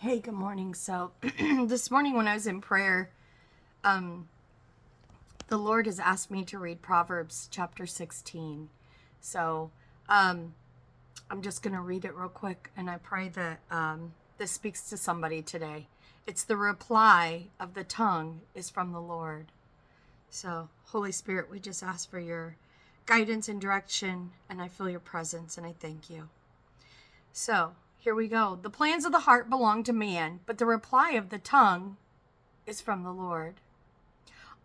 Hey, good morning. So this morning when I was in prayer, the Lord has asked me to read Proverbs chapter 16. So I'm just going to read it real quick, and I pray that this speaks to somebody today. It's the reply of the tongue is from the Lord. So Holy Spirit, we just ask for your guidance and direction, and I feel your presence, and I thank you. So here we go. The plans of the heart belong to man, but the reply of the tongue is from the Lord.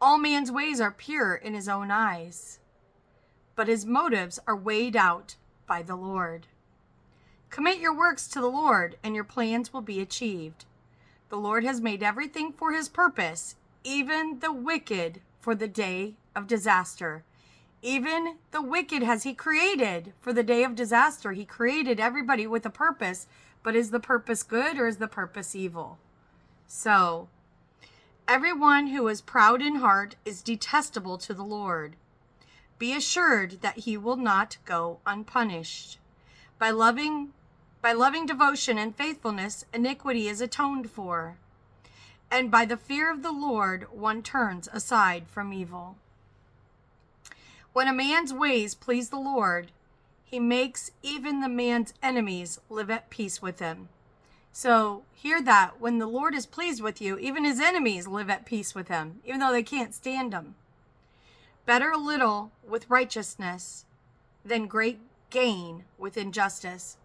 All man's ways are pure in his own eyes, but his motives are weighed out by the Lord. Commit your works to the Lord, and your plans will be achieved. The Lord has made everything for his purpose, even the wicked for the day of disaster. Even the wicked has he created for the day of disaster. He created everybody with a purpose, but is the purpose good or is the purpose evil? So, everyone who is proud in heart is detestable to the Lord. Be assured that he will not go unpunished. By loving devotion and faithfulness, iniquity is atoned for. And by the fear of the Lord, one turns aside from evil. When a man's ways please the Lord, he makes even the man's enemies live at peace with him. So hear that. When the Lord is pleased with you, even his enemies live at peace with him, even though they can't stand him. Better a little with righteousness than great gain with injustice.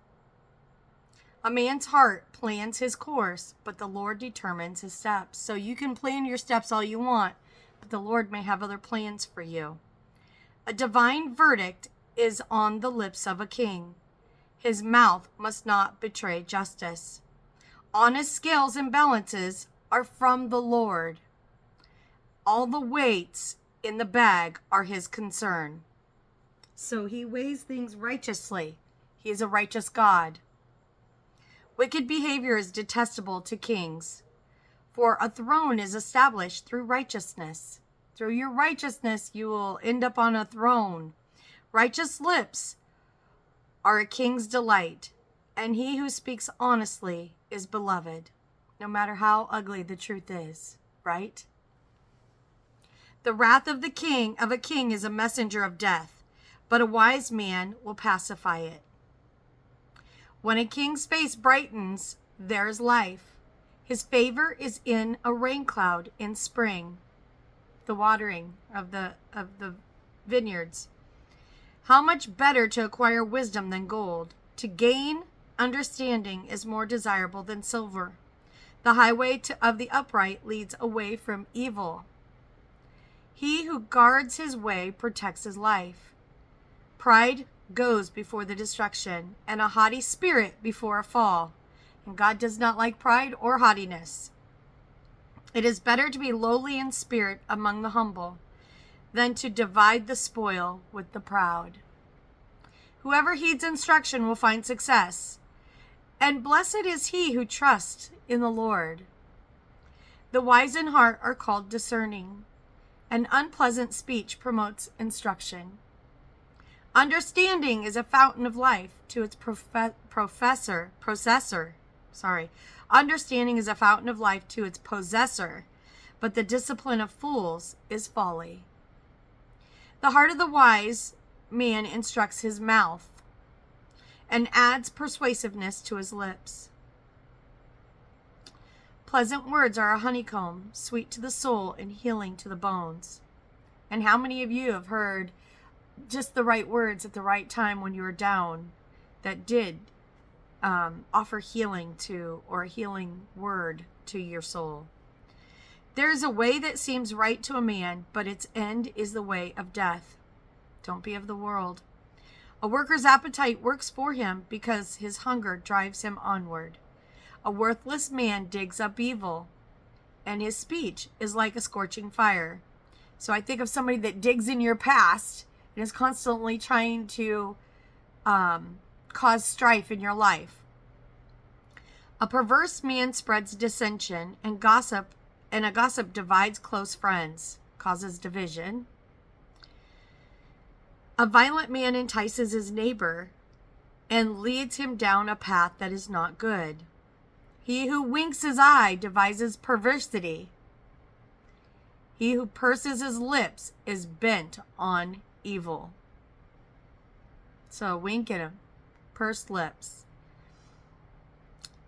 A man's heart plans his course, but the Lord determines his steps. So you can plan your steps all you want, but the Lord may have other plans for you. A divine verdict is on the lips of a king. His mouth must not betray justice. Honest scales and balances are from the Lord. All the weights in the bag are his concern. So he weighs things righteously. He is a righteous God. Wicked behavior is detestable to kings, for a throne is established through righteousness. Through your righteousness, you will end up on a throne. Righteous lips are a king's delight, and he who speaks honestly is beloved, no matter how ugly the truth is, right? The wrath of a king is a messenger of death, but a wise man will pacify it. When a king's face brightens, there is life. His favor is in a rain cloud in spring, the watering of the vineyards. How much better to acquire wisdom than gold. To gain understanding is more desirable than silver. The highway of the upright leads away from evil. He who guards his way protects his life. Pride goes before the destruction, and a haughty spirit before a fall. And God does not like pride or haughtiness. It is better to be lowly in spirit among the humble than to divide the spoil with the proud. Whoever heeds instruction will find success, and blessed is he who trusts in the Lord. The wise in heart are called discerning, and unpleasant speech promotes instruction. Understanding is a fountain of life to its possessor. Understanding is a fountain of life to its possessor, but the discipline of fools is folly. The heart of the wise man instructs his mouth and adds persuasiveness to his lips. Pleasant words are a honeycomb, sweet to the soul and healing to the bones. And how many of you have heard just the right words at the right time when you were down that did offer healing to, or a healing word to your soul? There is a way that seems right to a man, but its end is the way of death. Don't be of the world. A worker's appetite works for him because his hunger drives him onward. A worthless man digs up evil, and his speech is like a scorching fire. So I think of somebody that digs in your past and is constantly trying to cause strife in your life. A perverse man spreads dissension, and a gossip divides close friends, causes division. A violent man entices his neighbor and leads him down a path that is not good. He who winks his eye devises perversity. He who purses his lips is bent on evil. So wink at him. Pursed lips.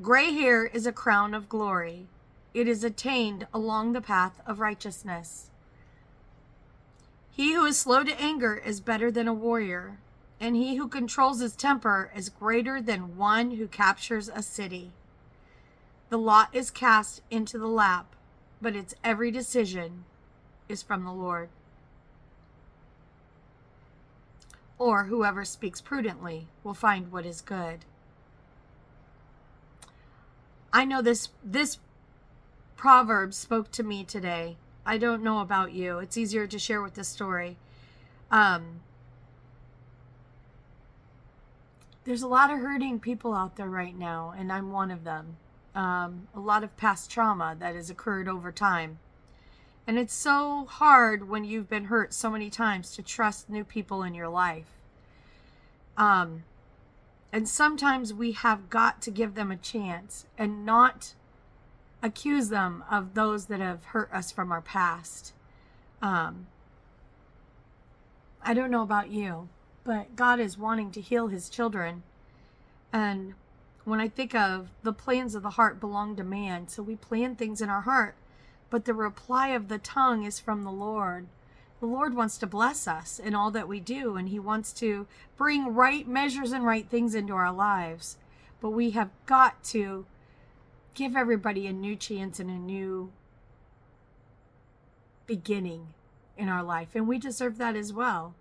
Gray hair is a crown of glory. It is attained along the path of righteousness. He who is slow to anger is better than a warrior, and he who controls his temper is greater than one who captures a city. The lot is cast into the lap, but its every decision is from the Lord. Or whoever speaks prudently will find what is good. I know this proverb spoke to me today. I don't know about you. It's easier to share with this story. There's a lot of hurting people out there right now, and I'm one of them. A lot of past trauma that has occurred over time. And it's so hard when you've been hurt so many times to trust new people in your life. And sometimes we have got to give them a chance and not accuse them of those that have hurt us from our past. I don't know about you, but God is wanting to heal his children. And when I think of the plans of the heart belong to man, so we plan things in our heart, but the reply of the tongue is from the Lord. The Lord wants to bless us in all that we do, and he wants to bring right measures and right things into our lives. But we have got to give everybody a new chance and a new beginning in our life, and we deserve that as well.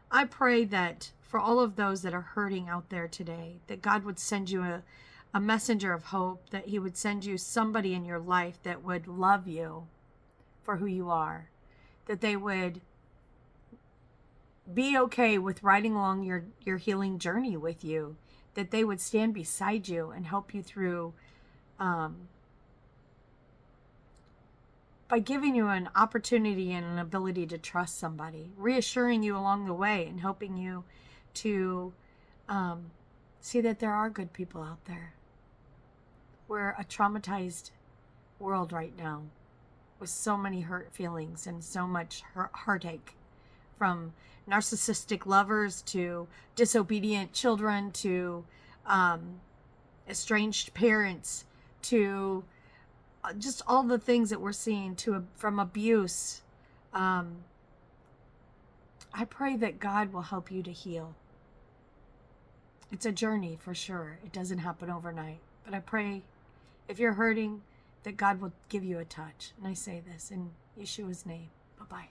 I pray that for all of those that are hurting out there today, that God would send you a messenger of hope, that he would send you somebody in your life that would love you for who you are, that they would be okay with riding along your healing journey with you, that they would stand beside you and help you through by giving you an opportunity and an ability to trust somebody, reassuring you along the way and helping you to see that there are good people out there. We're a traumatized world right now with so many hurt feelings and so much heartache, from narcissistic lovers to disobedient children to estranged parents to just all the things that we're seeing from abuse. I pray that God will help you to heal. It's a journey for sure. It doesn't happen overnight. But I pray if you're hurting that God will give you a touch. And I say this in Yeshua's name. Bye-bye.